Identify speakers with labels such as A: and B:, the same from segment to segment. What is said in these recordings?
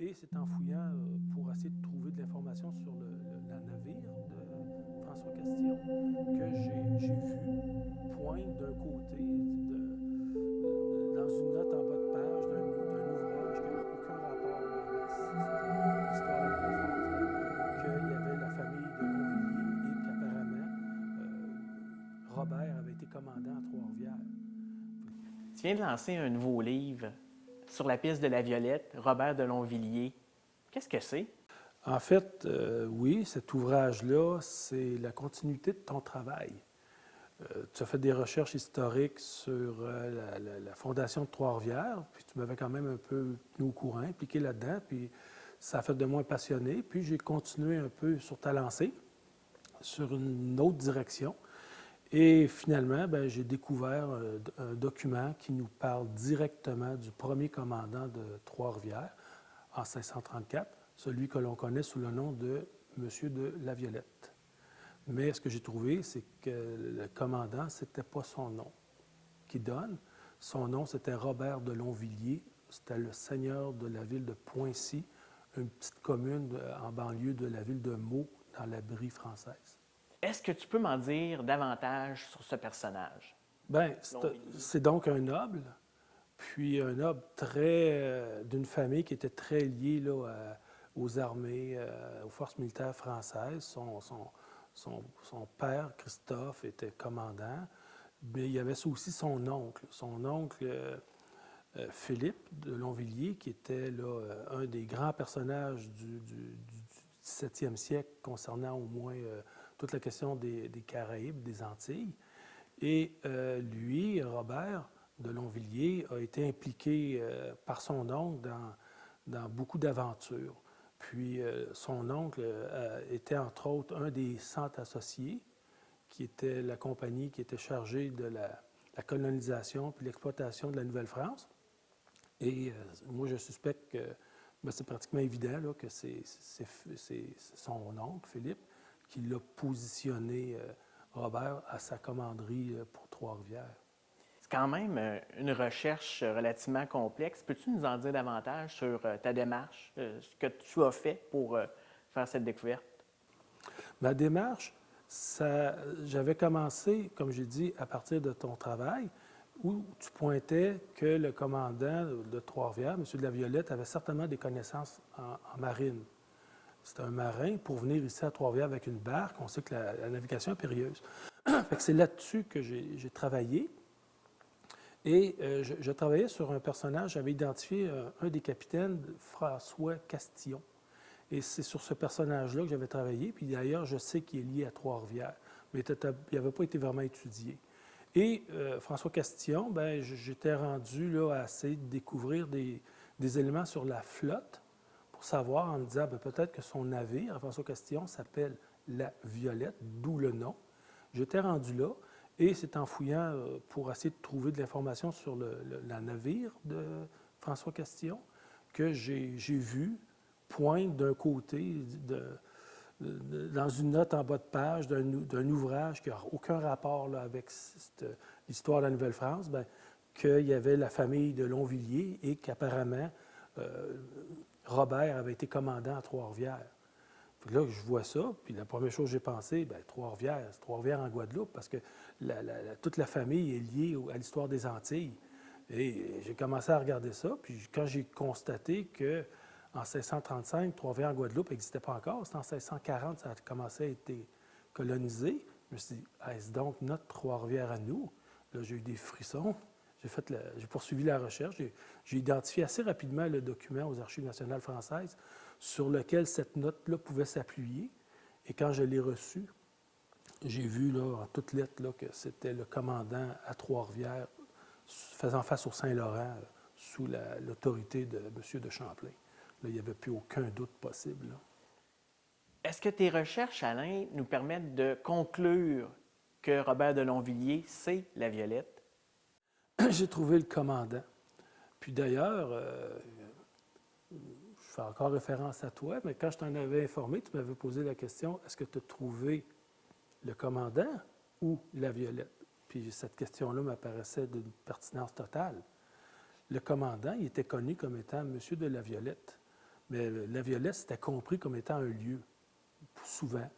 A: Et c'est en fouillant pour essayer de trouver de l'information sur le navire de François Castillon que j'ai vu poindre d'un côté, dans une note en bas de page d'un ouvrage qui n'a aucun rapport là, avec l'histoire de la Nouvelle-France, qu'il y avait la famille de Longvilliers et qu'apparemment Robert avait été commandant à Trois-Rivières.
B: Tu viens de lancer un nouveau livre sur la piste de la Violette, Robert de Longvilliers. Qu'est-ce que c'est?
A: En fait, oui, cet ouvrage-là, c'est la continuité de ton travail. Tu as fait des recherches historiques sur la fondation de Trois-Rivières, puis tu m'avais quand même un peu tenu au courant, impliqué là-dedans, puis ça a fait de moi un passionné. Puis j'ai continué un peu sur ta lancée, sur une autre direction. Et finalement, ben, j'ai découvert un document qui nous parle directement du premier commandant de Trois-Rivières en 1634, celui que l'on connaît sous le nom de Monsieur de La Violette. Mais ce que j'ai trouvé, c'est que le commandant, ce n'était pas son nom qui donne. Son nom, c'était Robert de Longvilliers. C'était le seigneur de la ville de Poincy, une petite commune en banlieue de la ville de Meaux, dans la Brie française.
B: Est-ce que tu peux m'en dire davantage sur ce personnage?
A: Bien, c'est donc un noble, puis un noble d'une famille qui était très liée là, aux armées, aux forces militaires françaises. Son père, Christophe, était commandant, mais il y avait aussi son oncle. Son oncle, Philippe de Longvilliers, qui était là, un des grands personnages du 17e siècle concernant au moins toute la question des Caraïbes, des Antilles. Et lui, Robert de Longvilliers, a été impliqué par son oncle dans beaucoup d'aventures. Puis son oncle était entre autres un des 100 associés, qui était la compagnie qui était chargée de la colonisation puis l'exploitation de la Nouvelle-France. Et moi, je suspecte que ben, c'est pratiquement évident là, que c'est son oncle, Philippe, qui l'a positionné, Robert, à sa commanderie pour Trois-Rivières.
B: C'est quand même une recherche relativement complexe. Peux-tu nous en dire davantage sur ta démarche, ce que tu as fait pour faire cette découverte?
A: Ma démarche, j'avais commencé, comme j'ai dit, à partir de ton travail, où tu pointais que le commandant de Trois-Rivières, M. de la Violette, avait certainement des connaissances en marine. C'est un marin pour venir ici à Trois-Rivières avec une barque. On sait que la navigation est périlleuse. C'est là-dessus que j'ai travaillé. Et je travaillais sur un personnage, j'avais identifié un des capitaines, François Castillon. Et c'est sur ce personnage-là que j'avais travaillé. Puis d'ailleurs, je sais qu'il est lié à Trois-Rivières, mais il n'avait pas été vraiment étudié. Et François Castillon, ben, j'étais rendu là, à essayer de découvrir des éléments sur la flotte pour savoir, en me disant ben, peut-être que son navire, François Castillon, s'appelle la Violette, d'où le nom. J'étais rendu là, et c'est en fouillant pour essayer de trouver de l'information sur le navire de François Castillon que j'ai vu pointe d'un côté, dans une note en bas de page d'un ouvrage qui n'a aucun rapport là, avec l'histoire de la Nouvelle-France, ben, qu'il y avait la famille de Longvilliers et qu'apparemment, Robert avait été commandant à Trois-Rivières. Puis là, je vois ça, puis la première chose que j'ai pensé, bien, Trois-Rivières, c'est Trois-Rivières en Guadeloupe, parce que toute la famille est liée à l'histoire des Antilles. Et j'ai commencé à regarder ça, puis quand j'ai constaté que en 1635, Trois-Rivières en Guadeloupe n'existait pas encore, c'était en 1640 ça a commencé à être colonisé. Je me suis dit, est-ce donc notre Trois-Rivières à nous? Là, j'ai eu des frissons. J'ai poursuivi la recherche. J'ai identifié assez rapidement le document aux Archives nationales françaises sur lequel cette note-là pouvait s'appuyer. Et quand je l'ai reçue, j'ai vu là, en toutes lettres là, que c'était le commandant à Trois-Rivières faisant face au Saint-Laurent sous l'autorité de M. de Champlain. Là, il n'y avait plus aucun doute possible. Là.
B: Est-ce que tes recherches, Alain, nous permettent de conclure que Robert de Longvilliers, c'est la Violette?
A: J'ai trouvé le commandant. Puis d'ailleurs, je fais encore référence à toi, mais quand je t'en avais informé, tu m'avais posé la question, est-ce que tu as trouvé le commandant ou la Violette? Puis cette question-là m'apparaissait d'une pertinence totale. Le commandant, il était connu comme étant M. de la Violette. Mais La Violette, c'était compris comme étant un lieu, souvent.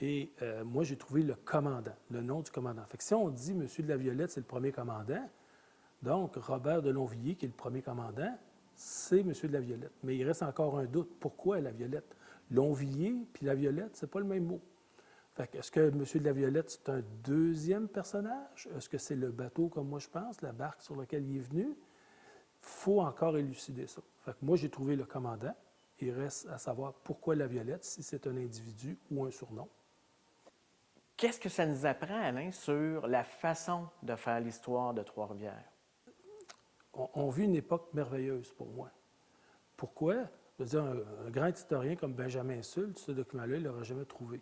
A: Et moi, j'ai trouvé le commandant, le nom du commandant. Fait que si on dit Monsieur de la Violette, c'est le premier commandant, donc Robert de Longvilliers, qui est le premier commandant, c'est Monsieur de la Violette. Mais il reste encore un doute. Pourquoi la Violette? Longvilliers puis la Violette, c'est pas le même mot. Fait que, est-ce que Monsieur de la Violette, c'est un deuxième personnage? Est-ce que c'est le bateau, comme moi je pense, la barque sur laquelle il est venu? Il faut encore élucider ça. Fait que moi, j'ai trouvé le commandant. Il reste à savoir pourquoi la Violette, si c'est un individu ou un surnom.
B: Qu'est-ce que ça nous apprend, Alain, sur la façon de faire l'histoire de Trois-Rivières?
A: On vit une époque merveilleuse pour moi. Pourquoi? Je veux dire, un grand historien comme Benjamin Sulte, ce document-là, il ne l'aurait jamais trouvé.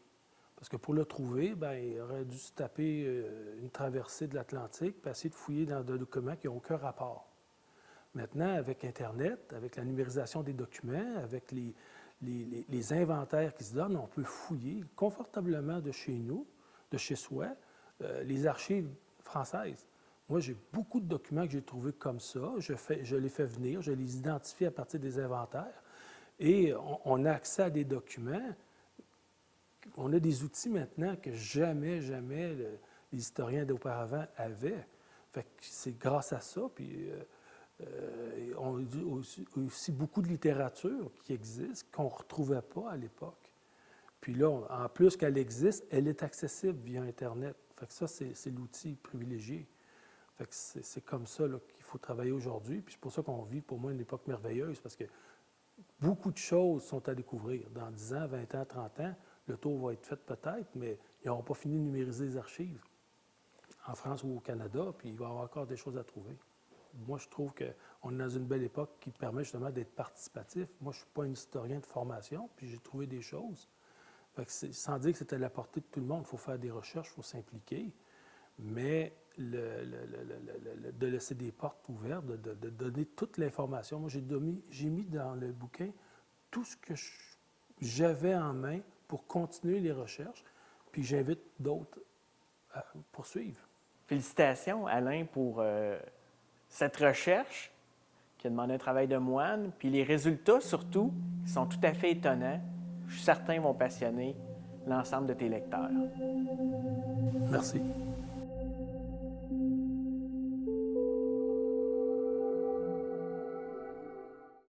A: Parce que pour le trouver, bien, il aurait dû se taper une traversée de l'Atlantique puis essayer de fouiller dans des documents qui n'ont aucun rapport. Maintenant, avec Internet, avec la numérisation des documents, avec les inventaires qui se donnent, on peut fouiller confortablement de chez nous, de chez soi, les archives françaises. Moi, j'ai beaucoup de documents que j'ai trouvés comme ça. Je les fais venir, je les identifie à partir des inventaires. Et on a accès à des documents. On a des outils maintenant que jamais les historiens d'auparavant avaient. Fait que c'est grâce à ça. Puis, on a aussi beaucoup de littérature qui existe, qu'on ne retrouvait pas à l'époque. Puis là, en plus qu'elle existe, elle est accessible via Internet. Fait que ça, c'est l'outil privilégié. Fait que c'est comme ça qu'il faut travailler aujourd'hui. Puis c'est pour ça qu'on vit, pour moi, une époque merveilleuse, parce que beaucoup de choses sont à découvrir. Dans 10 ans, 20 ans, 30 ans, le tour va être fait peut-être, mais ils n'auront pas fini de numériser les archives en France ou au Canada, puis il va y avoir encore des choses à trouver. Moi, je trouve qu'on est dans une belle époque qui permet justement d'être participatif. Moi, je ne suis pas un historien de formation, puis j'ai trouvé des choses. Fait que sans dire que c'est à la portée de tout le monde, il faut faire des recherches, il faut s'impliquer, mais de laisser des portes ouvertes, de donner toute l'information. Moi, j'ai mis dans le bouquin tout ce que j'avais en main pour continuer les recherches, puis j'invite d'autres à poursuivre.
B: Félicitations, Alain, pour cette recherche qui a demandé un travail de moine, puis les résultats, surtout, qui sont tout à fait étonnants. Je suis certain vont passionner l'ensemble de tes lecteurs.
A: Merci.